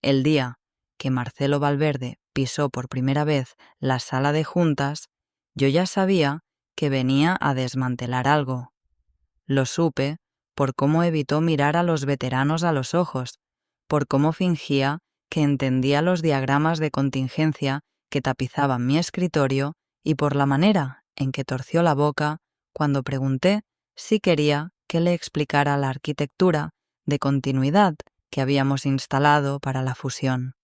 El día que Marcelo Valverde pisó por primera vez la sala de juntas, yo ya sabía que venía a desmantelar algo. Lo supe por cómo evitó mirar a los veteranos a los ojos, por cómo fingía que entendía los diagramas de contingencia que tapizaban mi escritorio y por la manera en que torció la boca cuando pregunté si quería que le explicara la arquitectura de continuidad que habíamos instalado para la fusión.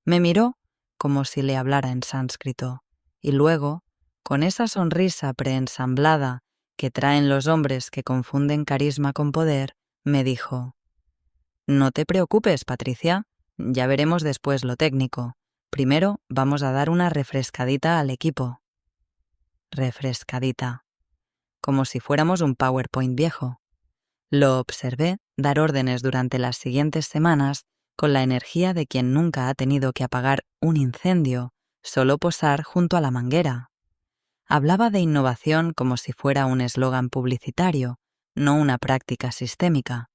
Me miró como si le hablara en sánscrito, y luego, con esa sonrisa preensamblada que traen los hombres que confunden carisma con poder, me dijo: «No te preocupes, Patricia, ya veremos después lo técnico. Primero vamos a dar una refrescadita al equipo». Refrescadita. Como si fuéramos un PowerPoint viejo. Lo observé dar órdenes durante las siguientes semanas con la energía de quien nunca ha tenido que apagar un incendio, solo posar junto a la manguera. Hablaba de innovación como si fuera un eslogan publicitario, no una práctica sistémica.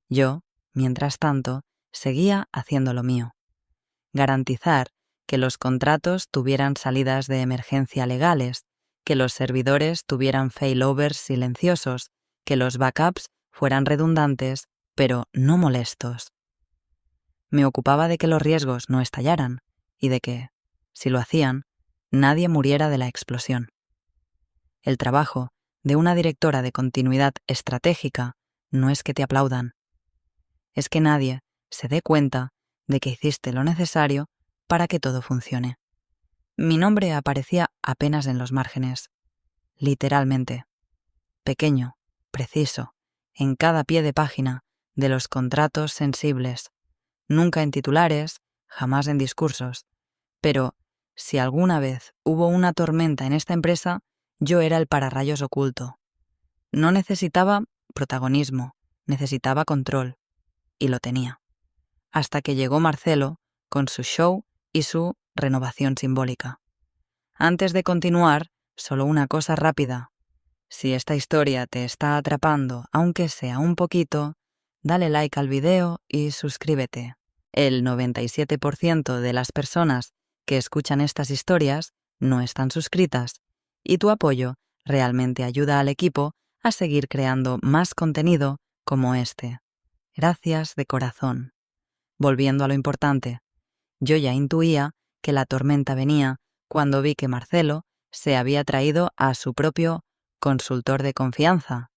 Yo, mientras tanto, seguía haciendo lo mío. Garantizar que los contratos tuvieran salidas de emergencia legales, que los servidores tuvieran failovers silenciosos, que los backups fueran redundantes, pero no molestos. Me ocupaba de que los riesgos no estallaran y de que, si lo hacían, nadie muriera de la explosión. El trabajo de una directora de continuidad estratégica no es que te aplaudan, es que nadie se dé cuenta de que hiciste lo necesario para que todo funcione. Mi nombre aparecía apenas en los márgenes, literalmente, pequeño, preciso, en cada pie de página de los contratos sensibles, nunca en titulares, jamás en discursos. Pero si alguna vez hubo una tormenta en esta empresa, yo era el pararrayos oculto. No necesitaba protagonismo, necesitaba control, y lo tenía. Hasta que llegó Marcelo con su show y su renovación simbólica. Antes de continuar, solo una cosa rápida. Si esta historia te está atrapando, aunque sea un poquito, dale like al video y suscríbete. El 97% de las personas que escuchan estas historias no están suscritas, y tu apoyo realmente ayuda al equipo a seguir creando más contenido como este. Gracias de corazón. Volviendo a lo importante, yo ya intuía que la tormenta venía cuando vi que Marcelo se había traído a su propio consultor de confianza,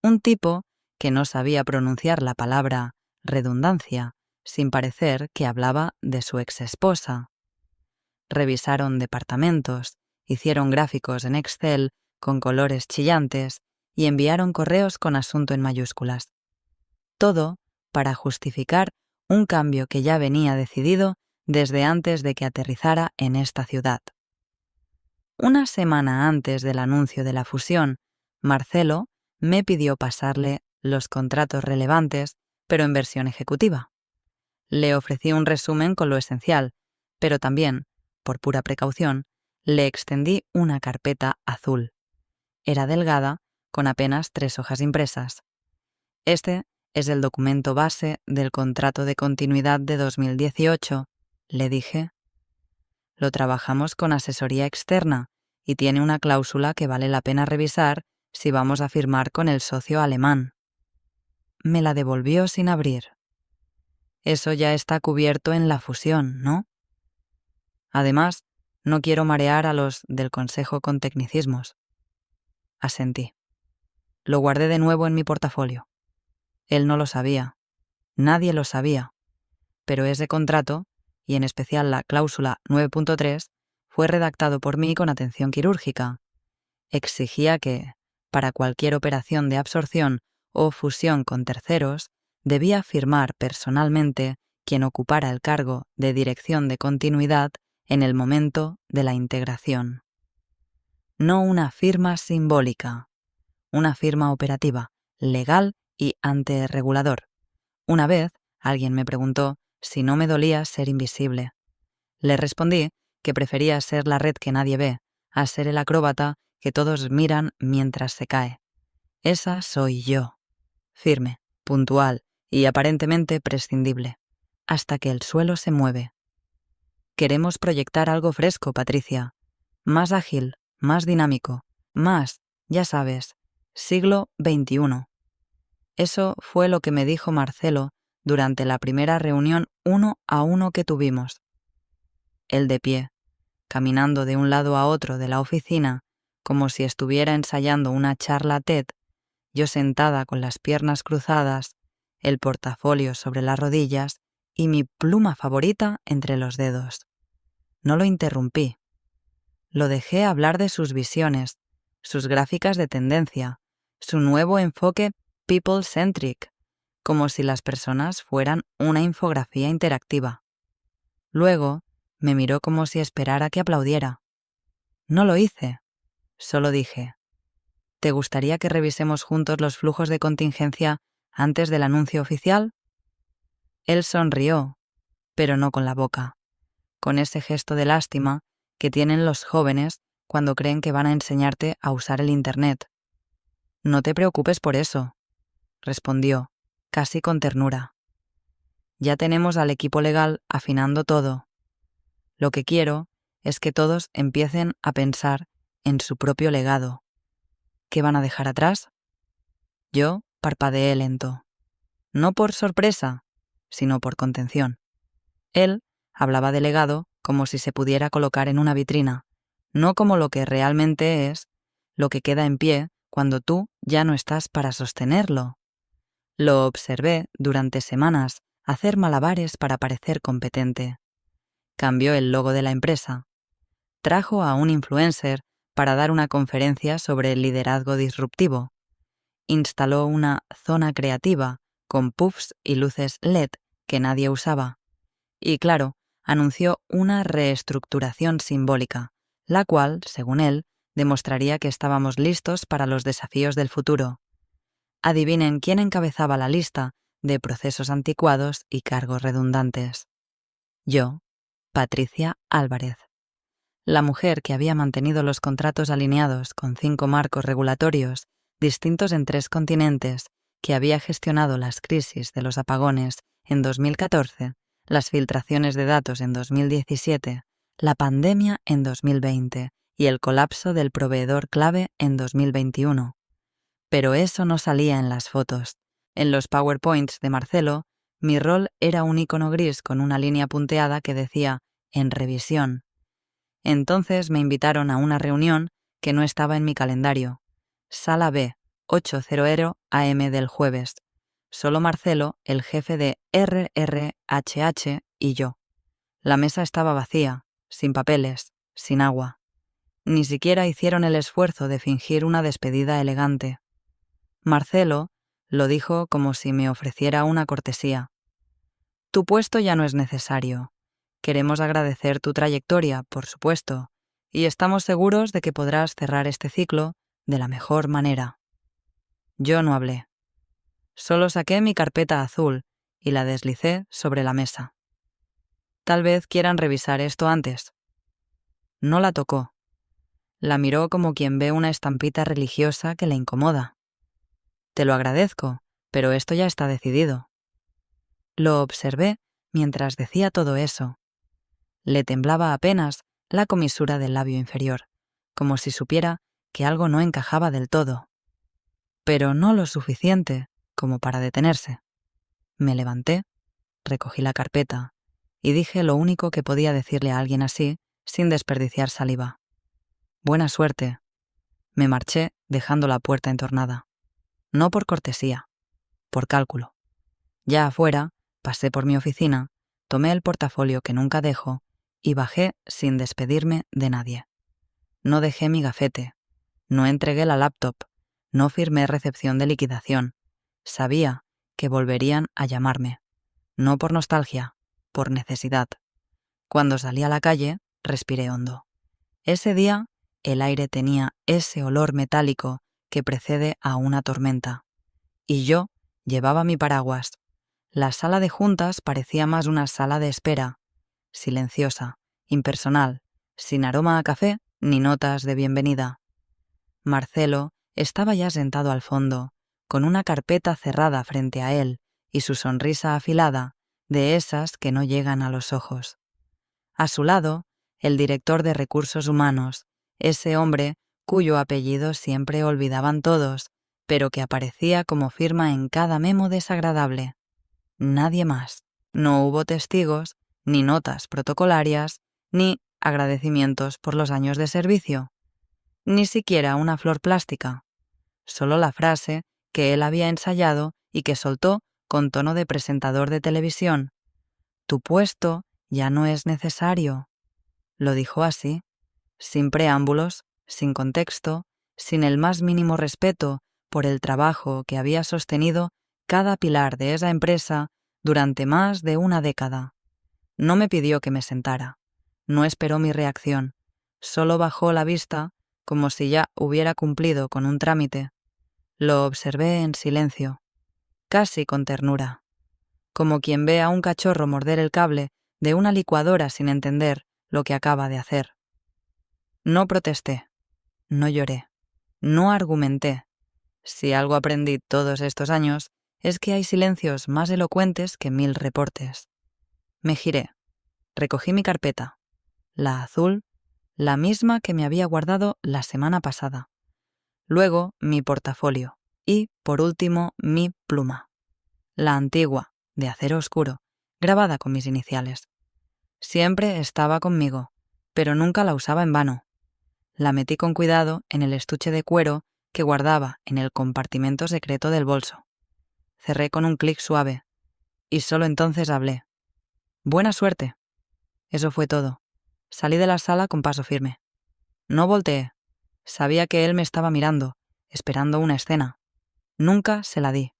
un tipo que no sabía pronunciar la palabra redundancia, sin parecer que hablaba de su exesposa. Revisaron departamentos, hicieron gráficos en Excel con colores chillantes y enviaron correos con asunto en mayúsculas. Todo para justificar un cambio que ya venía decidido desde antes de que aterrizara en esta ciudad. Una semana antes del anuncio de la fusión, Marcelo me pidió pasarle los contratos relevantes, pero en versión ejecutiva. Le ofrecí un resumen con lo esencial, pero también, por pura precaución, le extendí una carpeta azul. Era delgada, con apenas 3 hojas impresas. Este es el documento base del contrato de continuidad de 2018, le dije. Lo trabajamos con asesoría externa y tiene una cláusula que vale la pena revisar si vamos a firmar con el socio alemán. Me la devolvió sin abrir. Eso ya está cubierto en la fusión, ¿no? Además, no quiero marear a los del consejo con tecnicismos. Asentí. Lo guardé de nuevo en mi portafolio. Él no lo sabía. Nadie lo sabía. Pero ese contrato, y en especial la cláusula 9.3, fue redactado por mí con atención quirúrgica. Exigía que, para cualquier operación de absorción o fusión con terceros, debía firmar personalmente quien ocupara el cargo de dirección de continuidad en el momento de la integración. No una firma simbólica, una firma operativa, legal y ante regulador. Una vez, alguien me preguntó si no me dolía ser invisible. Le respondí que prefería ser la red que nadie ve, a ser el acróbata que todos miran mientras se cae. Esa soy yo. Firme, puntual y aparentemente prescindible. hasta que el suelo se mueve. Queremos proyectar algo fresco, Patricia. Más ágil, más dinámico, más, ya sabes, siglo XXI. Eso fue lo que me dijo Marcelo durante la primera reunión 1 a 1 que tuvimos. Él de pie, caminando de un lado a otro de la oficina, como si estuviera ensayando una charla TED, yo sentada con las piernas cruzadas, el portafolio sobre las rodillas y mi pluma favorita entre los dedos. No lo interrumpí. Lo dejé hablar de sus visiones, sus gráficas de tendencia, su nuevo enfoque people-centric, como si las personas fueran una infografía interactiva. Luego, me miró como si esperara que aplaudiera. No lo hice, solo dije: ¿te gustaría que revisemos juntos los flujos de contingencia antes del anuncio oficial? Él sonrió, pero no con la boca, con ese gesto de lástima que tienen los jóvenes cuando creen que van a enseñarte a usar el Internet. No te preocupes por eso, respondió, casi con ternura. Ya tenemos al equipo legal afinando todo. Lo que quiero es que todos empiecen a pensar en su propio legado. ¿Qué van a dejar atrás? Yo parpadeé lento. No por sorpresa, sino por contención. Él hablaba de legado como si se pudiera colocar en una vitrina, no como lo que realmente es, lo que queda en pie cuando tú ya no estás para sostenerlo. Lo observé durante semanas hacer malabares para parecer competente. Cambió el logo de la empresa. Trajo a un influencer para dar una conferencia sobre el liderazgo disruptivo. Instaló una zona creativa con puffs y luces LED que nadie usaba. Y claro, anunció una reestructuración simbólica, la cual, según él, demostraría que estábamos listos para los desafíos del futuro. Adivinen quién encabezaba la lista de procesos anticuados y cargos redundantes. Yo, Patricia Álvarez. La mujer que había mantenido los contratos alineados con 5 marcos regulatorios distintos en 3 continentes, que había gestionado las crisis de los apagones en 2014, las filtraciones de datos en 2017, la pandemia en 2020 y el colapso del proveedor clave en 2021. Pero eso no salía en las fotos. En los PowerPoints de Marcelo, mi rol era un icono gris con una línea punteada que decía «En revisión». Entonces me invitaron a una reunión que no estaba en mi calendario. Sala B, 8:00 AM del jueves. Solo Marcelo, el jefe de RRHH y yo. La mesa estaba vacía, sin papeles, sin agua. Ni siquiera hicieron el esfuerzo de fingir una despedida elegante. Marcelo lo dijo como si me ofreciera una cortesía. Tu puesto ya no es necesario. Queremos agradecer tu trayectoria, por supuesto, y estamos seguros de que podrás cerrar este ciclo de la mejor manera. Yo no hablé. Solo saqué mi carpeta azul y la deslicé sobre la mesa. Tal vez quieran revisar esto antes. No la tocó. La miró como quien ve una estampita religiosa que le incomoda. Te lo agradezco, pero esto ya está decidido. Lo observé mientras decía todo eso. Le temblaba apenas la comisura del labio inferior, como si supiera que algo no encajaba del todo. Pero no lo suficiente como para detenerse. Me levanté, recogí la carpeta y dije lo único que podía decirle a alguien así sin desperdiciar saliva. Buena suerte. Me marché dejando la puerta entornada. No por cortesía, por cálculo. Ya afuera, pasé por mi oficina, tomé el portafolio que nunca dejo y bajé sin despedirme de nadie. No dejé mi gafete, no entregué la laptop, no firmé recepción de liquidación. Sabía que volverían a llamarme. No por nostalgia, por necesidad. Cuando salí a la calle, respiré hondo. Ese día, el aire tenía ese olor metálico que precede a una tormenta. Y yo llevaba mi paraguas. La sala de juntas parecía más una sala de espera, silenciosa, impersonal, sin aroma a café ni notas de bienvenida. Marcelo estaba ya sentado al fondo, con una carpeta cerrada frente a él y su sonrisa afilada, de esas que no llegan a los ojos. A su lado, el director de recursos humanos, ese hombre cuyo apellido siempre olvidaban todos, pero que aparecía como firma en cada memo desagradable. Nadie más. No hubo testigos, ni notas protocolarias, ni agradecimientos por los años de servicio. Ni siquiera una flor plástica. Solo la frase que él había ensayado y que soltó con tono de presentador de televisión. «Tu puesto ya no es necesario». Lo dijo así, sin preámbulos, sin contexto, sin el más mínimo respeto por el trabajo que había sostenido cada pilar de esa empresa durante más de una década. No me pidió que me sentara, no esperó mi reacción, solo bajó la vista como si ya hubiera cumplido con un trámite. Lo observé en silencio, casi con ternura, como quien ve a un cachorro morder el cable de una licuadora sin entender lo que acaba de hacer. No protesté, no lloré, no argumenté. Si algo aprendí todos estos años es que hay silencios más elocuentes que 1000 reportes. Me giré, recogí mi carpeta, la azul, la misma que me había guardado la semana pasada. Luego mi portafolio y, por último, mi pluma. La antigua, de acero oscuro, grabada con mis iniciales. Siempre estaba conmigo, pero nunca la usaba en vano. La metí con cuidado en el estuche de cuero que guardaba en el compartimento secreto del bolso. Cerré con un clic suave, y solo entonces hablé. «Buena suerte». Eso fue todo. Salí de la sala con paso firme. No volteé. Sabía que él me estaba mirando, esperando una escena. Nunca se la di.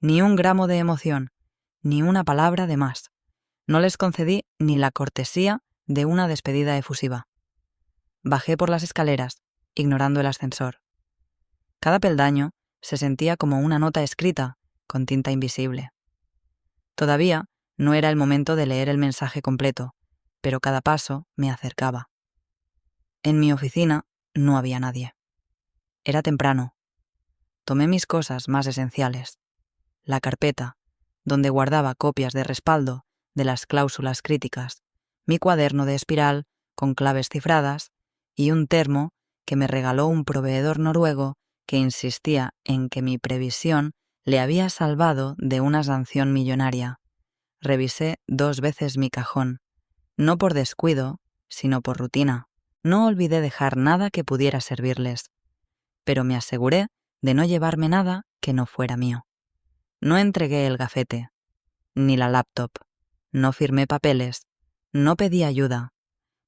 Ni un gramo de emoción, ni una palabra de más. No les concedí ni la cortesía de una despedida efusiva. Bajé por las escaleras, ignorando el ascensor. Cada peldaño se sentía como una nota escrita con tinta invisible. Todavía no era el momento de leer el mensaje completo, pero cada paso me acercaba. En mi oficina no había nadie. Era temprano. Tomé mis cosas más esenciales, la carpeta, donde guardaba copias de respaldo de las cláusulas críticas, mi cuaderno de espiral con claves cifradas y un termo que me regaló un proveedor noruego que insistía en que mi previsión le había salvado de una sanción millonaria. Revisé 2 veces mi cajón, no por descuido, sino por rutina. No olvidé dejar nada que pudiera servirles, pero me aseguré de no llevarme nada que no fuera mío. No entregué el gafete, ni la laptop, no firmé papeles, no pedí ayuda.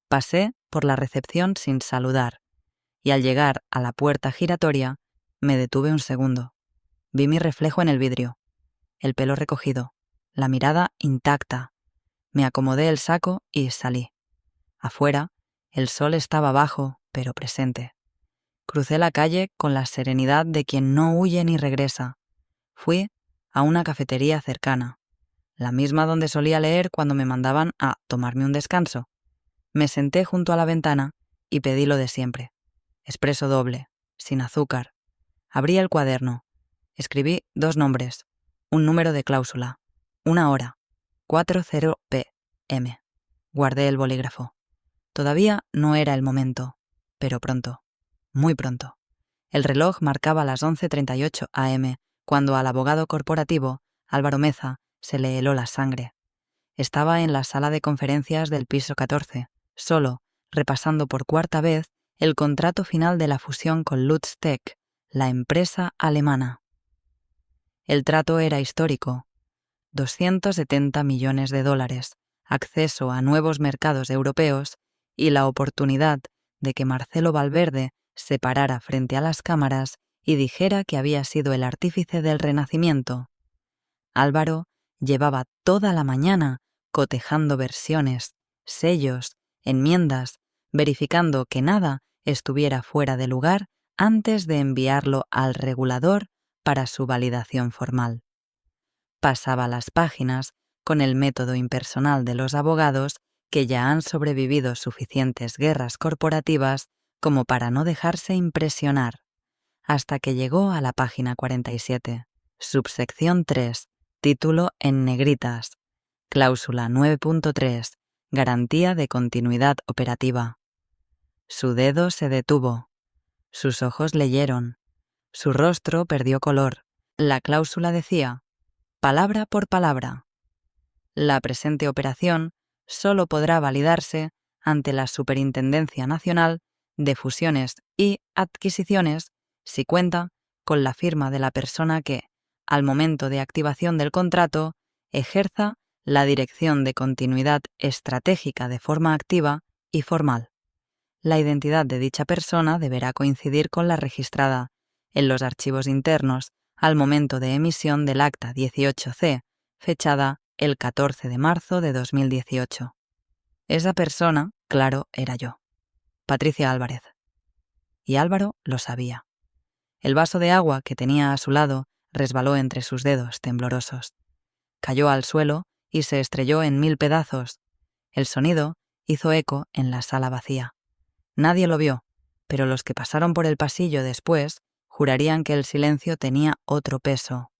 Pasé por la recepción sin saludar, y al llegar a la puerta giratoria, me detuve un segundo. Vi mi reflejo en el vidrio, el pelo recogido, la mirada intacta. Me acomodé el saco y salí. Afuera, el sol estaba bajo, pero presente. Crucé la calle con la serenidad de quien no huye ni regresa. Fui a una cafetería cercana, la misma donde solía leer cuando me mandaban a tomarme un descanso. Me senté junto a la ventana y pedí lo de siempre. Espresso doble, sin azúcar. Abrí el cuaderno. Escribí 2 nombres, un número de cláusula, una hora, 4:00 p.m. Guardé el bolígrafo. Todavía no era el momento, pero pronto, muy pronto. El reloj marcaba las 11:38 a.m. cuando al abogado corporativo, Álvaro Meza, se le heló la sangre. Estaba en la sala de conferencias del piso 14, solo, repasando por 4ª vez el contrato final de la fusión con Lutz Tech, la empresa alemana. El trato era histórico. 270 millones de dólares, acceso a nuevos mercados europeos y la oportunidad de que Marcelo Valverde se parara frente a las cámaras y dijera que había sido el artífice del Renacimiento. Álvaro llevaba toda la mañana cotejando versiones, sellos, enmiendas, verificando que nada estuviera fuera de lugar antes de enviarlo al regulador para su validación formal. Pasaba las páginas con el método impersonal de los abogados que ya han sobrevivido suficientes guerras corporativas como para no dejarse impresionar, hasta que llegó a la página 47, subsección 3, título en negritas, Cláusula 9.3. Garantía de continuidad operativa. Su dedo se detuvo. Sus ojos leyeron. Su rostro perdió color. La cláusula decía, palabra por palabra. La presente operación solo podrá validarse ante la Superintendencia Nacional de Fusiones y Adquisiciones si cuenta con la firma de la persona que, al momento de activación del contrato, ejerza la dirección de continuidad estratégica de forma activa y formal. La identidad de dicha persona deberá coincidir con la registrada en los archivos internos al momento de emisión del Acta 18C, fechada el 14 de marzo de 2018. Esa persona, claro, era yo, Patricia Álvarez. Y Álvaro lo sabía. El vaso de agua que tenía a su lado resbaló entre sus dedos temblorosos. Cayó al suelo y se estrelló en 1000 pedazos. El sonido hizo eco en la sala vacía. Nadie lo vio, pero los que pasaron por el pasillo después jurarían que el silencio tenía otro peso.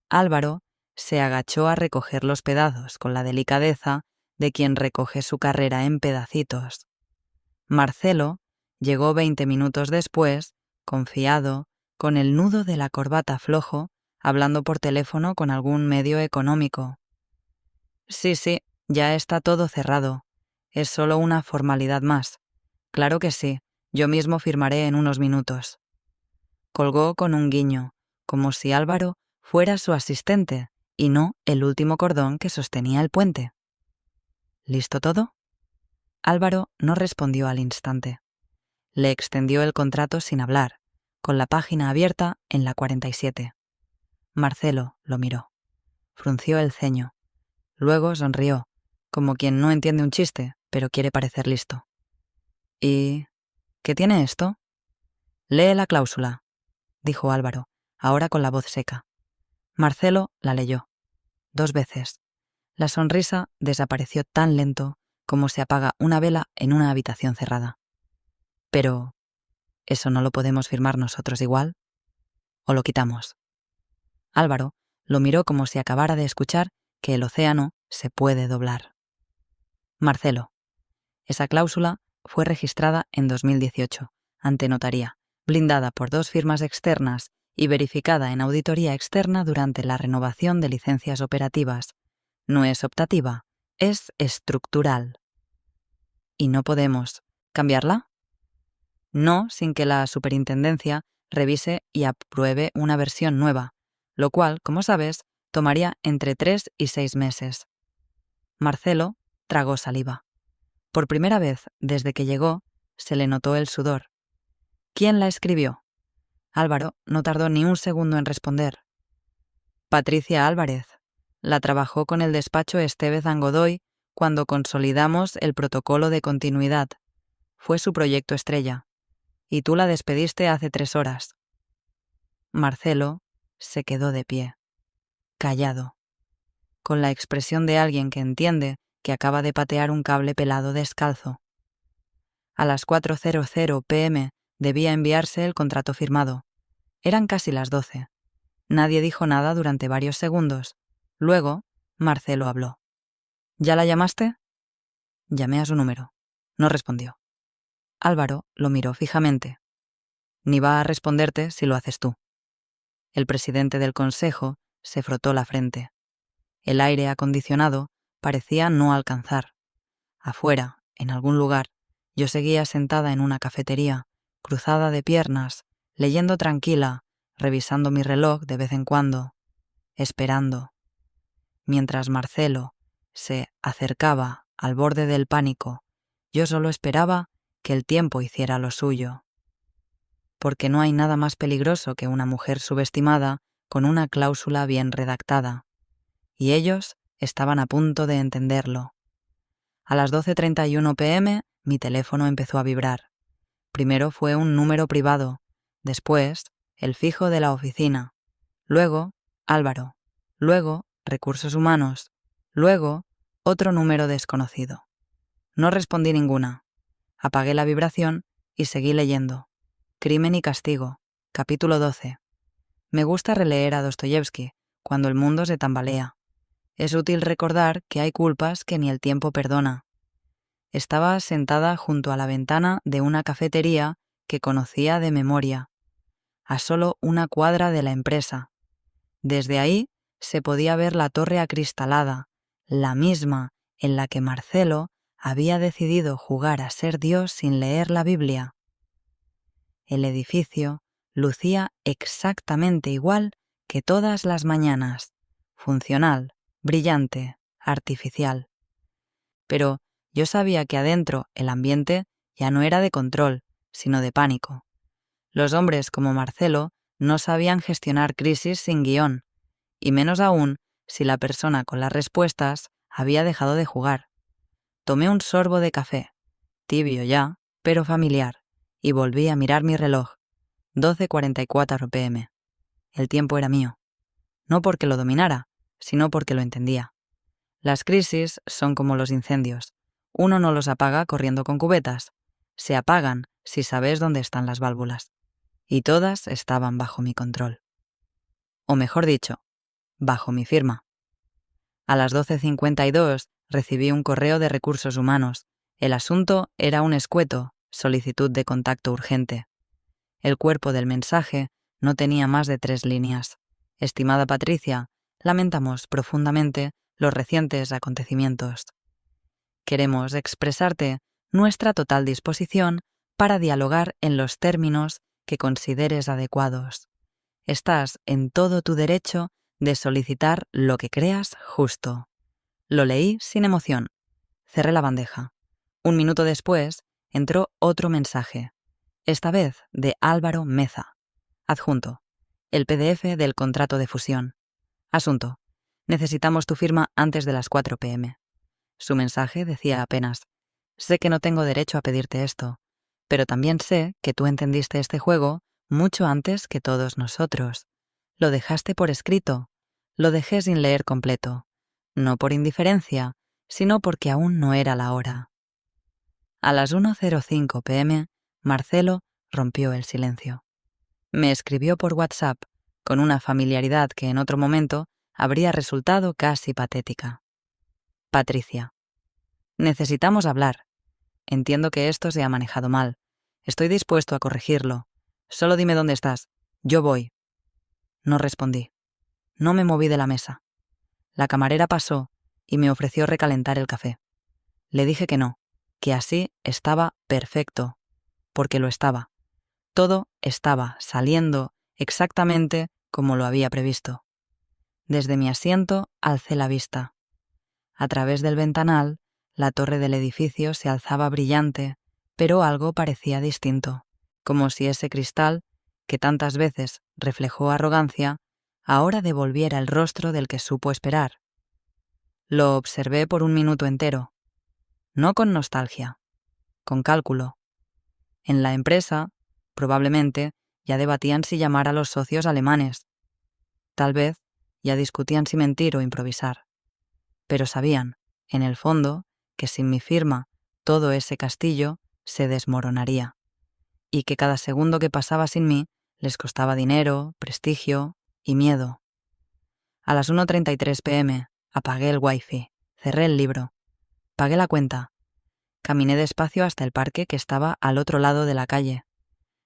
Álvaro se agachó a recoger los pedazos con la delicadeza de quien recoge su carrera en pedacitos. Marcelo llegó 20 minutos después, confiado, con el nudo de la corbata flojo, hablando por teléfono con algún medio económico. Sí, ya está todo cerrado. Es solo una formalidad más. Claro que sí, yo mismo firmaré en unos minutos. Colgó con un guiño, como si Álvaro fuera su asistente y no el último cordón que sostenía el puente. ¿Listo todo? Álvaro no respondió al instante. Le extendió el contrato sin hablar, con la página abierta en la 47. Marcelo lo miró. Frunció el ceño. Luego sonrió, como quien no entiende un chiste, pero quiere parecer listo. ¿Y qué tiene esto? Lee la cláusula, dijo Álvaro, ahora con la voz seca. Marcelo la leyó. 2 veces. La sonrisa desapareció tan lento como se apaga una vela en una habitación cerrada. Pero, ¿eso no lo podemos firmar nosotros igual? ¿O lo quitamos? Álvaro lo miró como si acabara de escuchar que el océano se puede doblar. Marcelo. Esa cláusula fue registrada en 2018, ante notaría, blindada por 2 firmas externas y verificada en auditoría externa durante la renovación de licencias operativas. No es optativa, es estructural. ¿Y no podemos cambiarla? No, sin que la superintendencia revise y apruebe una versión nueva, lo cual, como sabes, tomaría entre 3 y 6 meses. Marcelo tragó saliva. Por primera vez desde que llegó, se le notó el sudor. ¿Quién la escribió? Álvaro no tardó ni un segundo en responder. Patricia Álvarez. La trabajó con el despacho Estevez Godoy cuando consolidamos el protocolo de continuidad. Fue su proyecto estrella. Y tú la despediste hace 3 horas. Marcelo se quedó de pie, callado, con la expresión de alguien que entiende que acaba de patear un cable pelado descalzo. A las 4:00 p.m. debía enviarse el contrato firmado. Eran casi las 12. Nadie dijo nada durante varios segundos. Luego, Marcelo habló. ¿Ya la llamaste? Llamé a su número. No respondió. Álvaro lo miró fijamente. Ni va a responderte si lo haces tú. El presidente del consejo se frotó la frente. El aire acondicionado parecía no alcanzar. Afuera, en algún lugar, yo seguía sentada en una cafetería, cruzada de piernas, leyendo tranquila, revisando mi reloj de vez en cuando, esperando. Mientras Marcelo se acercaba al borde del pánico, yo solo esperaba que el tiempo hiciera lo suyo. Porque no hay nada más peligroso que una mujer subestimada con una cláusula bien redactada. Y ellos estaban a punto de entenderlo. A las 12:31 p.m. mi teléfono empezó a vibrar. Primero fue un número privado, después el fijo de la oficina, luego Álvaro, luego Recursos Humanos, luego otro número desconocido. No respondí ninguna. Apagué la vibración y seguí leyendo. Crimen y castigo, capítulo 12. Me gusta releer a Dostoyevsky cuando el mundo se tambalea. Es útil recordar que hay culpas que ni el tiempo perdona. Estaba sentada junto a la ventana de una cafetería que conocía de memoria, a solo una cuadra de la empresa. Desde ahí se podía ver la torre acristalada, la misma en la que Marcelo había decidido jugar a ser Dios sin leer la Biblia. El edificio lucía exactamente igual que todas las mañanas, funcional, brillante, artificial. Pero yo sabía que adentro el ambiente ya no era de control, sino de pánico. Los hombres como Marcelo no sabían gestionar crisis sin guión, y menos aún si la persona con las respuestas había dejado de jugar. Tomé un sorbo de café, tibio ya, pero familiar, y volví a mirar mi reloj. 12:44 p.m. El tiempo era mío. No porque lo dominara, sino porque lo entendía. Las crisis son como los incendios. Uno no los apaga corriendo con cubetas. Se apagan si sabes dónde están las válvulas. Y todas estaban bajo mi control. O mejor dicho, bajo mi firma. A las 12:52 recibí un correo de recursos humanos. El asunto era un escueto, solicitud de contacto urgente. El cuerpo del mensaje no tenía más de 3 líneas. Estimada Patricia, lamentamos profundamente los recientes acontecimientos. Queremos expresarte nuestra total disposición para dialogar en los términos que consideres adecuados. Estás en todo tu derecho de solicitar lo que creas justo. Lo leí sin emoción. Cerré la bandeja. Un minuto después entró otro mensaje, esta vez de Álvaro Meza. Adjunto: el PDF del contrato de fusión. Asunto: necesitamos tu firma antes de las 4 p.m. Su mensaje decía apenas: sé que no tengo derecho a pedirte esto, pero también sé que tú entendiste este juego mucho antes que todos nosotros. Lo dejaste por escrito. Lo dejé sin leer completo. No por indiferencia, sino porque aún no era la hora. A las 1:05 p.m., Marcelo rompió el silencio. Me escribió por WhatsApp, con una familiaridad que en otro momento habría resultado casi patética. Patricia: necesitamos hablar. Entiendo que esto se ha manejado mal. Estoy dispuesto a corregirlo. Solo dime dónde estás. Yo voy. No respondí. No me moví de la mesa. La camarera pasó y me ofreció recalentar el café. Le dije que no, que así estaba perfecto, porque lo estaba. Todo estaba saliendo exactamente como lo había previsto. Desde mi asiento alcé la vista. A través del ventanal, la torre del edificio se alzaba brillante, pero algo parecía distinto, como si ese cristal, que tantas veces reflejó arrogancia, ahora devolviera el rostro del que supo esperar. Lo observé por un minuto entero, no con nostalgia, con cálculo. En la empresa, probablemente, ya debatían si llamar a los socios alemanes. Tal vez ya discutían si mentir o improvisar. Pero sabían, en el fondo, que sin mi firma todo ese castillo se desmoronaría, y que cada segundo que pasaba sin mí les costaba dinero, prestigio y miedo. A las 1:33 p.m. apagué el wifi, cerré el libro, pagué la cuenta, caminé despacio hasta el parque que estaba al otro lado de la calle.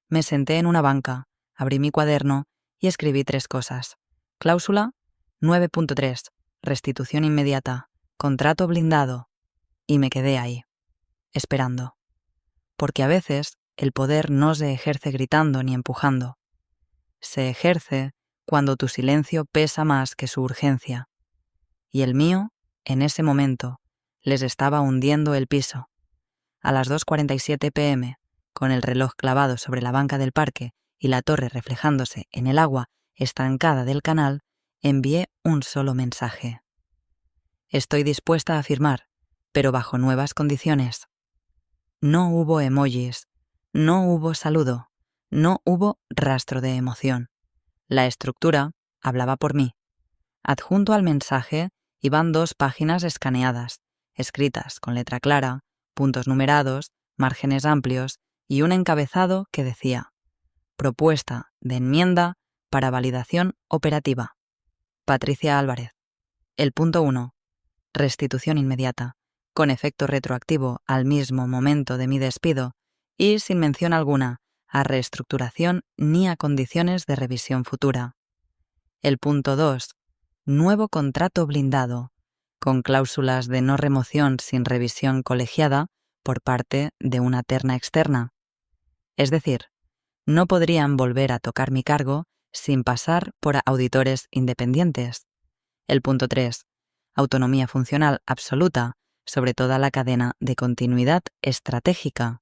Me senté en una banca, abrí mi cuaderno y escribí 3 cosas. Cláusula 9.3, restitución inmediata, contrato blindado, y me quedé ahí, esperando. Porque a veces el poder no se ejerce gritando ni empujando. Se ejerce cuando tu silencio pesa más que su urgencia. Y el mío, en ese momento, les estaba hundiendo el piso. A las 2:47 p.m., con el reloj clavado sobre la banca del parque y la torre reflejándose en el agua estancada del canal, envié un solo mensaje. Estoy dispuesta a firmar, pero bajo nuevas condiciones. No hubo emojis, no hubo saludo, no hubo rastro de emoción. La estructura hablaba por mí. Adjunto al mensaje iban 2 páginas escaneadas, escritas con letra clara, puntos numerados, márgenes amplios y un encabezado que decía: propuesta de enmienda para validación operativa. Patricia Álvarez. El punto 1. Restitución inmediata, con efecto retroactivo al mismo momento de mi despido y sin mención alguna a reestructuración ni a condiciones de revisión futura. El punto 2. Nuevo contrato blindado, con cláusulas de no remoción sin revisión colegiada por parte de una terna externa. Es decir, no podrían volver a tocar mi cargo sin pasar por auditores independientes. El punto 3. Autonomía funcional absoluta sobre toda la cadena de continuidad estratégica.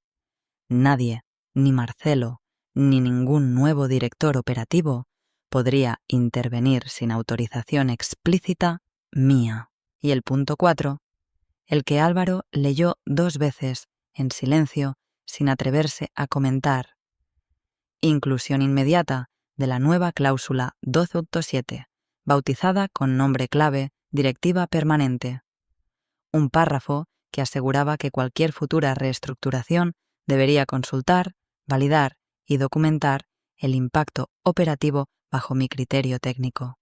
Nadie, ni Marcelo, ni ningún nuevo director operativo podría intervenir sin autorización explícita mía. Y el punto 4, el que Álvaro leyó 2 veces, en silencio, sin atreverse a comentar. Inclusión inmediata de la nueva cláusula 12.7, bautizada con nombre clave Directiva Permanente. Un párrafo que aseguraba que cualquier futura reestructuración debería consultar, validar y documentar el impacto operativo bajo mi criterio técnico,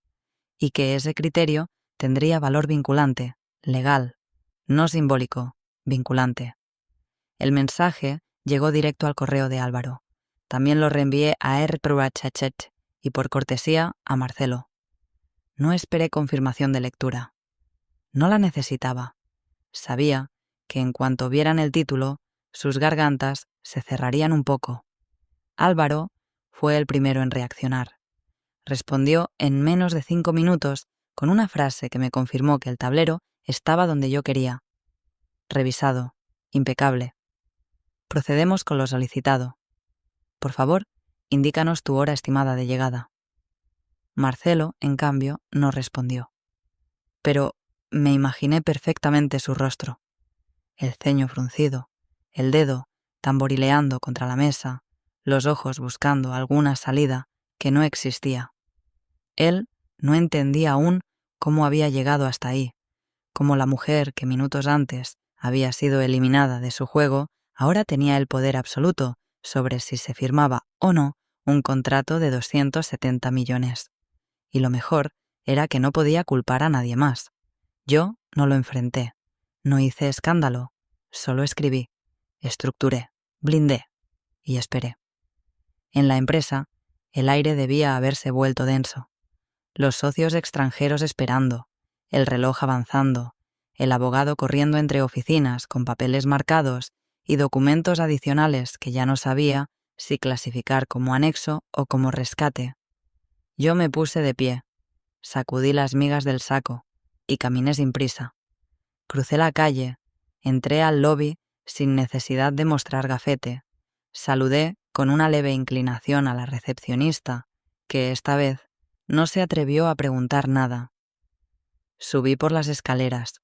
y que ese criterio tendría valor vinculante, legal, no simbólico, vinculante. El mensaje llegó directo al correo de Álvaro. También lo reenvié a R. Pruachachet y por cortesía a Marcelo. No esperé confirmación de lectura. No la necesitaba. Sabía que en cuanto vieran el título, sus gargantas se cerrarían un poco. Álvaro fue el primero en reaccionar. Respondió en menos de 5 minutos con una frase que me confirmó que el tablero estaba donde yo quería. Revisado. Impecable. Procedemos con lo solicitado. Por favor, indícanos tu hora estimada de llegada. Marcelo, en cambio, no respondió. Pero me imaginé perfectamente su rostro. El ceño fruncido, el dedo tamborileando contra la mesa, los ojos buscando alguna salida que no existía. Él no entendía aún cómo había llegado hasta ahí, cómo la mujer que minutos antes había sido eliminada de su juego ahora tenía el poder absoluto sobre si se firmaba o no un contrato de 270 millones. Y lo mejor era que no podía culpar a nadie más. Yo no lo enfrenté, no hice escándalo, solo escribí, estructuré, blindé y esperé. En la empresa, el aire debía haberse vuelto denso. Los socios extranjeros esperando, el reloj avanzando, el abogado corriendo entre oficinas con papeles marcados y documentos adicionales que ya no sabía si clasificar como anexo o como rescate. Yo me puse de pie, sacudí las migas del saco y caminé sin prisa. Crucé la calle, entré al lobby sin necesidad de mostrar gafete, saludé con una leve inclinación a la recepcionista, que esta vez no se atrevió a preguntar nada. Subí por las escaleras.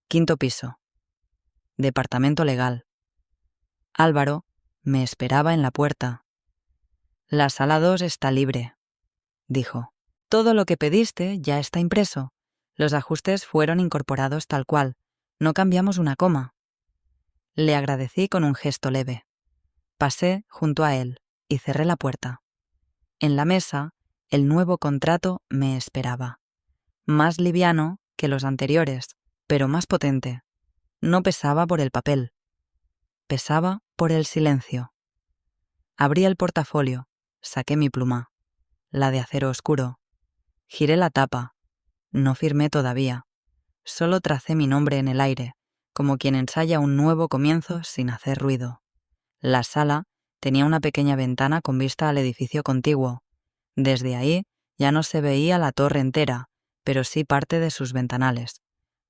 5º piso. Departamento legal. Álvaro me esperaba en la puerta. La sala 2 está libre, dijo. Todo lo que pediste ya está impreso. Los ajustes fueron incorporados tal cual. No cambiamos una coma. Le agradecí con un gesto leve. Pasé junto a él y cerré la puerta. En la mesa, el nuevo contrato me esperaba. Más liviano que los anteriores, pero más potente. No pesaba por el papel. Pesaba por el silencio. Abrí el portafolio, saqué mi pluma, la de acero oscuro. Giré la tapa. No firmé todavía. Solo tracé mi nombre en el aire, como quien ensaya un nuevo comienzo sin hacer ruido. La sala tenía una pequeña ventana con vista al edificio contiguo. Desde ahí ya no se veía la torre entera, pero sí parte de sus ventanales.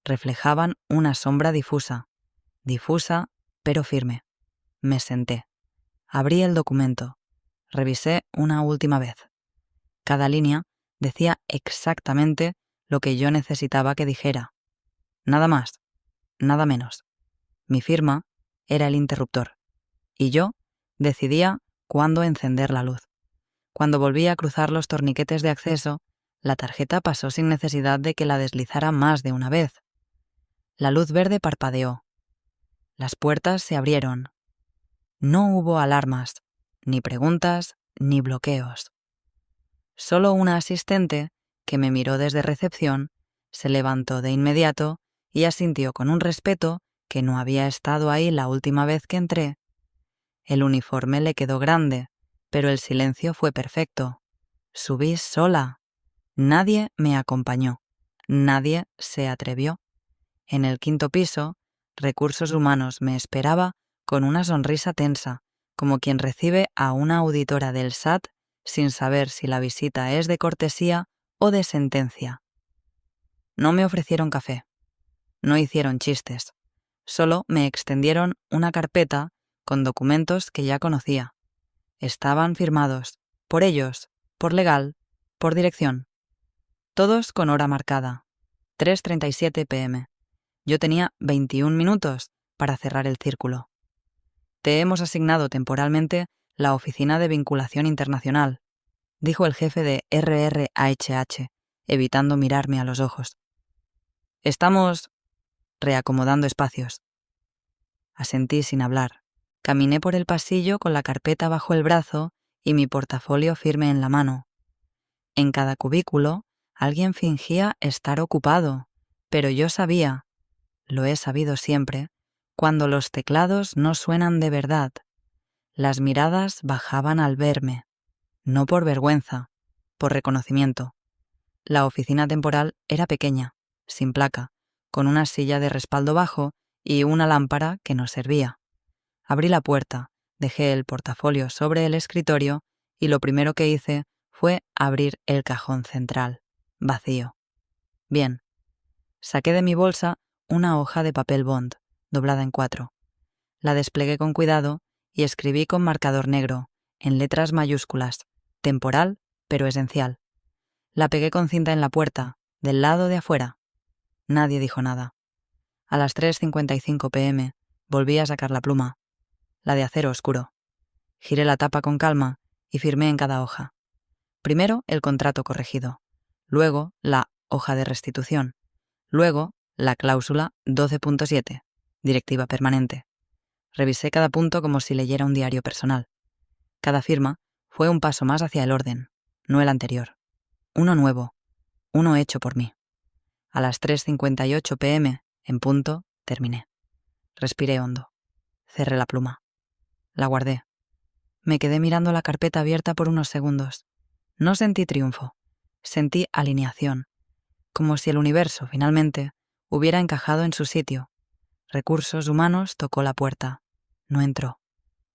Reflejaban una sombra difusa, pero firme. Me senté. Abrí el documento. Revisé una última vez. Cada línea decía exactamente lo que yo necesitaba que dijera. Nada más, nada menos. Mi firma era el interruptor, y yo decidía cuándo encender la luz. Cuando volví a cruzar los torniquetes de acceso, la tarjeta pasó sin necesidad de que la deslizara más de una vez. La luz verde parpadeó. Las puertas se abrieron. No hubo alarmas, ni preguntas, ni bloqueos. Solo una asistente, que me miró desde recepción, Se levantó de inmediato y asintió con un respeto que no había estado ahí la última vez que entré. El uniforme le quedó grande, pero el silencio fue perfecto. Subí sola. Nadie me acompañó. Nadie se atrevió. En el 5º piso, Recursos Humanos me esperaba con una sonrisa tensa, como quien recibe a una auditora del SAT sin saber si la visita es de cortesía o de sentencia. No me ofrecieron café. No hicieron chistes. Solo me extendieron una carpeta con documentos que ya conocía. Estaban firmados, por ellos, por legal, por dirección. Todos con hora marcada, 3:37 p.m. Yo tenía 21 minutos para cerrar el círculo. Te hemos asignado temporalmente la Oficina de Vinculación Internacional, dijo el jefe de RRAHH, evitando mirarme a los ojos. Estamos reacomodando espacios. Asentí sin hablar. Caminé por el pasillo con la carpeta bajo el brazo y mi portafolio firme en la mano. En cada cubículo, alguien fingía estar ocupado, pero yo sabía, lo he sabido siempre, cuando los teclados no suenan de verdad. Las miradas bajaban al verme, no por vergüenza, por reconocimiento. La oficina temporal era pequeña, sin placa, con una silla de respaldo bajo y una lámpara que nos servía. Abrí la puerta, dejé el portafolio sobre el escritorio y lo primero que hice fue abrir el cajón central, vacío. Bien. Saqué de mi bolsa una hoja de papel bond, doblada en 4. La desplegué con cuidado y escribí con marcador negro, en letras mayúsculas, temporal, pero esencial. La pegué con cinta en la puerta, del lado de afuera. Nadie dijo nada. A las 3:55 p.m. volví a sacar la pluma, la de acero oscuro. Giré la tapa con calma y firmé en cada hoja. Primero el contrato corregido, luego la hoja de restitución, luego la cláusula 12.7, directiva permanente. Revisé cada punto como si leyera un diario personal. Cada firma fue un paso más hacia el orden, no el anterior. Uno nuevo, uno hecho por mí. A las 3:58 p.m, en punto, terminé. Respiré hondo. Cerré la pluma. La guardé. Me quedé mirando la carpeta abierta por unos segundos. No sentí triunfo. Sentí alineación. Como si el universo, finalmente, hubiera encajado en su sitio. Recursos Humanos tocó la puerta. No entró.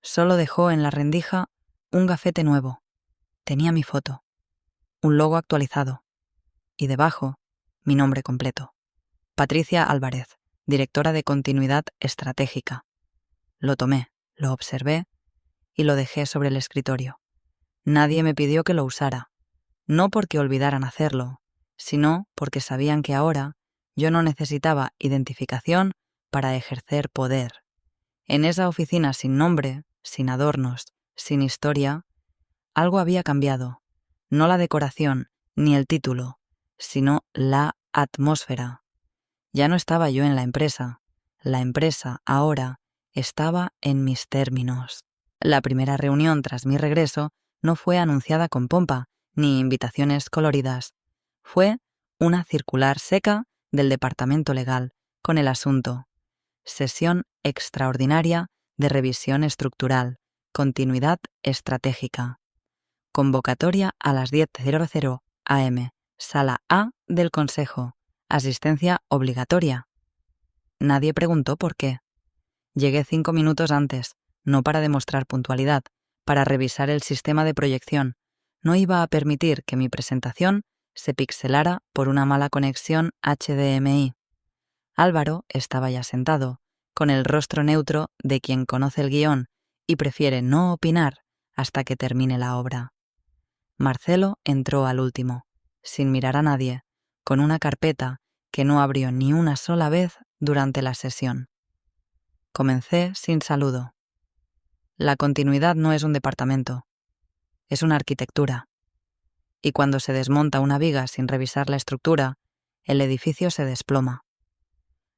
Solo dejó en la rendija un gafete nuevo. Tenía mi foto. Un logo actualizado. Y debajo, mi nombre completo. Patricia Álvarez, directora de Continuidad Estratégica. Lo tomé, lo observé y lo dejé sobre el escritorio. Nadie me pidió que lo usara, no porque olvidaran hacerlo, sino porque sabían que ahora yo no necesitaba identificación para ejercer poder. En esa oficina sin nombre, sin adornos, sin historia, algo había cambiado. No la decoración ni el título, sino la atmósfera. Ya no estaba yo en la empresa ahora estaba en mis términos. La primera reunión tras mi regreso no fue anunciada con pompa ni invitaciones coloridas. Fue una circular seca del departamento legal con el asunto: sesión extraordinaria de revisión estructural, continuidad estratégica. Convocatoria a las 10:00 am, sala A del Consejo, asistencia obligatoria. Nadie preguntó por qué. Llegué 5 minutos antes, no para demostrar puntualidad, para revisar el sistema de proyección. No iba a permitir que mi presentación se pixelara por una mala conexión HDMI. Álvaro estaba ya sentado, con el rostro neutro de quien conoce el guión y prefiere no opinar hasta que termine la obra. Marcelo entró al último, sin mirar a nadie, con una carpeta que no abrió ni una sola vez durante la sesión. Comencé sin saludo. La continuidad no es un departamento, es una arquitectura. Y cuando se desmonta una viga sin revisar la estructura, el edificio se desploma.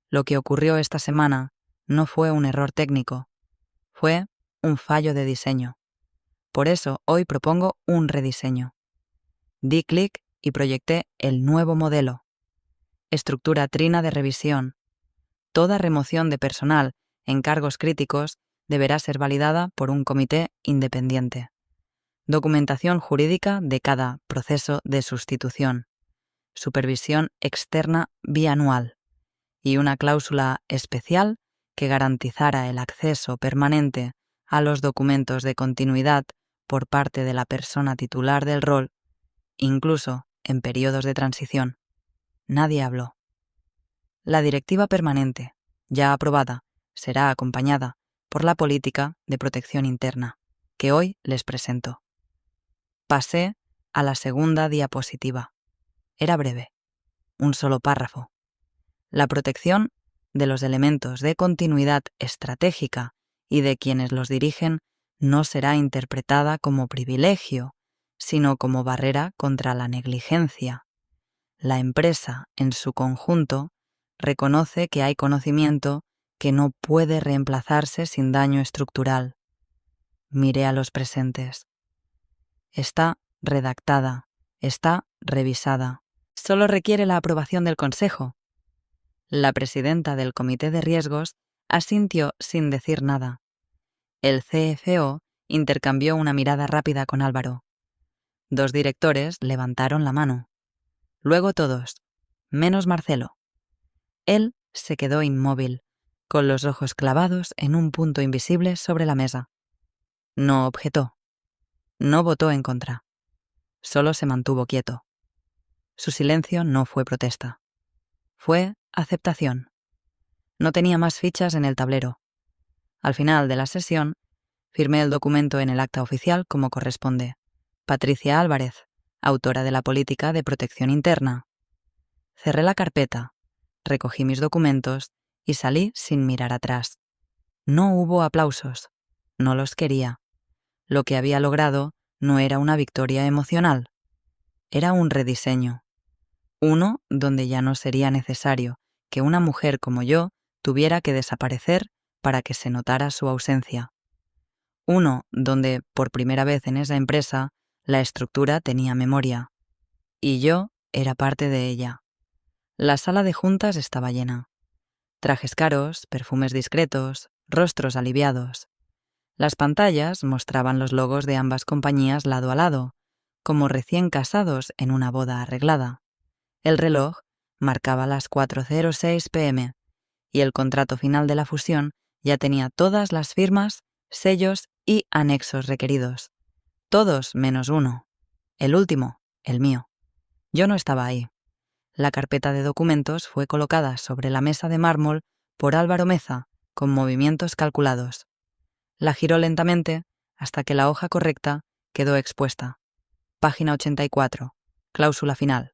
Lo que ocurrió esta semana no fue un error técnico, fue un fallo de diseño. Por eso hoy propongo un rediseño. Di clic y proyecté el nuevo modelo. Estructura trina de revisión. Toda remoción de personal en cargos críticos deberá ser validada por un comité independiente. Documentación jurídica de cada proceso de sustitución. Supervisión externa bianual. Y una cláusula especial que garantizara el acceso permanente a los documentos de continuidad por parte de la persona titular del rol, incluso en periodos de transición. Nadie habló. La directiva permanente, ya aprobada, será acompañada por la política de protección interna, que hoy les presento. Pasé a la segunda diapositiva. Era breve, un solo párrafo. La protección de los elementos de continuidad estratégica y de quienes los dirigen no será interpretada como privilegio, sino como barrera contra la negligencia. La empresa, en su conjunto, reconoce que hay conocimiento que no puede reemplazarse sin daño estructural. Miré a los presentes. Está redactada, está revisada. Solo requiere la aprobación del Consejo. La presidenta del Comité de Riesgos asintió sin decir nada. El CFO intercambió una mirada rápida con Álvaro. 2 directores levantaron la mano. Luego todos, menos Marcelo. Él se quedó inmóvil, con los ojos clavados en un punto invisible sobre la mesa. No objetó. No votó en contra. Solo se mantuvo quieto. Su silencio no fue protesta. Fue aceptación. No tenía más fichas en el tablero. Al final de la sesión, firmé el documento en el acta oficial como corresponde. Patricia Álvarez, autora de la política de protección interna. Cerré la carpeta, recogí mis documentos y salí sin mirar atrás. No hubo aplausos. No los quería. Lo que había logrado no era una victoria emocional. Era un rediseño. Uno donde ya no sería necesario que una mujer como yo tuviera que desaparecer para que se notara su ausencia. Uno donde, por primera vez en esa empresa, la estructura tenía memoria. Y yo era parte de ella. La sala de juntas estaba llena. Trajes caros, perfumes discretos, rostros aliviados. Las pantallas mostraban los logos de ambas compañías lado a lado, como recién casados en una boda arreglada. El reloj marcaba las 4:06 p.m. y el contrato final de la fusión ya tenía todas las firmas, sellos y anexos requeridos. Todos menos uno. El último, el mío. Yo no estaba ahí. La carpeta de documentos fue colocada sobre la mesa de mármol por Álvaro Meza, con movimientos calculados. La giró lentamente hasta que la hoja correcta quedó expuesta. Página 84. Cláusula final.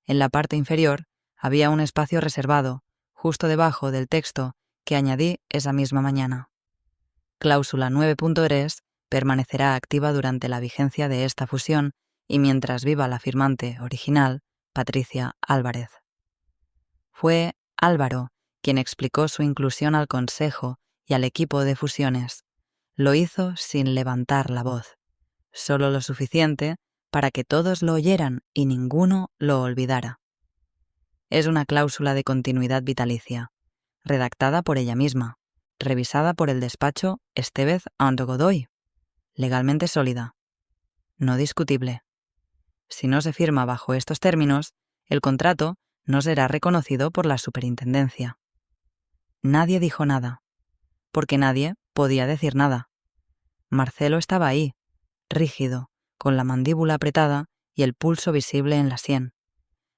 En la parte inferior había un espacio reservado, justo debajo del texto que añadí esa misma mañana. Cláusula 9.3 permanecerá activa durante la vigencia de esta fusión y mientras viva la firmante original, Patricia Álvarez. Fue Álvaro quien explicó su inclusión al Consejo y al equipo de fusiones. Lo hizo sin levantar la voz, solo lo suficiente para que todos lo oyeran y ninguno lo olvidara. Es una cláusula de continuidad vitalicia, redactada por ella misma, revisada por el despacho Estevez & Godoy, legalmente sólida, no discutible. Si no se firma bajo estos términos, el contrato no será reconocido por la superintendencia. Nadie dijo nada, porque nadie podía decir nada. Marcelo estaba ahí, rígido, con la mandíbula apretada y el pulso visible en la sien.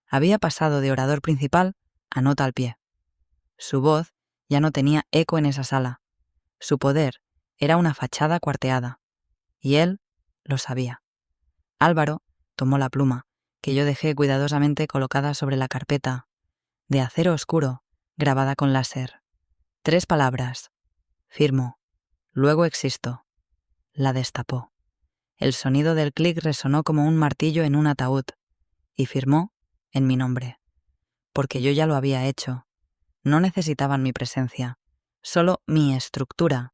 Había pasado de orador principal a nota al pie. Su voz ya no tenía eco en esa sala. Su poder era una fachada cuarteada. Y él lo sabía. Álvaro tomó la pluma, que yo dejé cuidadosamente colocada sobre la carpeta, de acero oscuro, grabada con láser. 3 palabras. Firmo. Luego existo. La destapó. El sonido del clic resonó como un martillo en un ataúd, y firmó en mi nombre. Porque yo ya lo había hecho. No necesitaban mi presencia, solo mi estructura.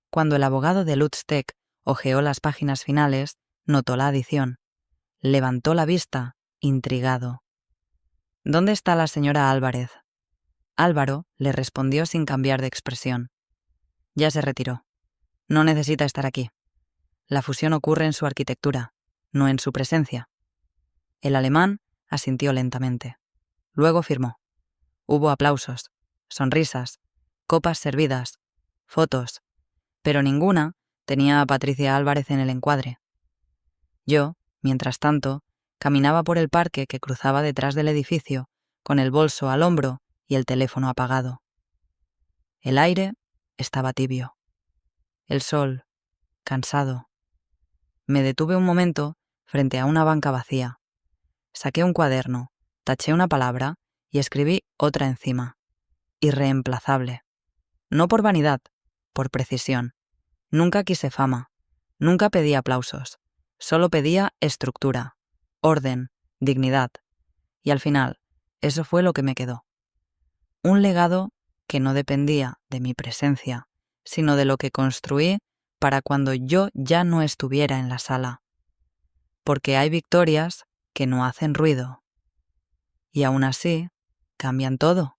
Cuando el abogado de Lutz-Tech hojeó las páginas finales, notó la adición. Levantó la vista, intrigado. ¿Dónde está la señora Álvarez? Álvaro le respondió sin cambiar de expresión. Ya se retiró. No necesita estar aquí. La fusión ocurre en su arquitectura, no en su presencia. El alemán asintió lentamente. Luego firmó. Hubo aplausos, sonrisas, copas servidas, fotos, pero ninguna tenía a Patricia Álvarez en el encuadre. Yo, mientras tanto, caminaba por el parque que cruzaba detrás del edificio, con el bolso al hombro y el teléfono apagado. El aire estaba tibio. El sol, cansado. Me detuve un momento frente a una banca vacía. Saqué un cuaderno, taché una palabra y escribí otra encima. Irreemplazable. No por vanidad, por precisión. Nunca quise fama, nunca pedí aplausos. Solo pedía estructura, orden, dignidad. Y al final, eso fue lo que me quedó. Un legado que no dependía de mi presencia, sino de lo que construí para cuando yo ya no estuviera en la sala. Porque hay victorias que no hacen ruido. Y aún así, cambian todo.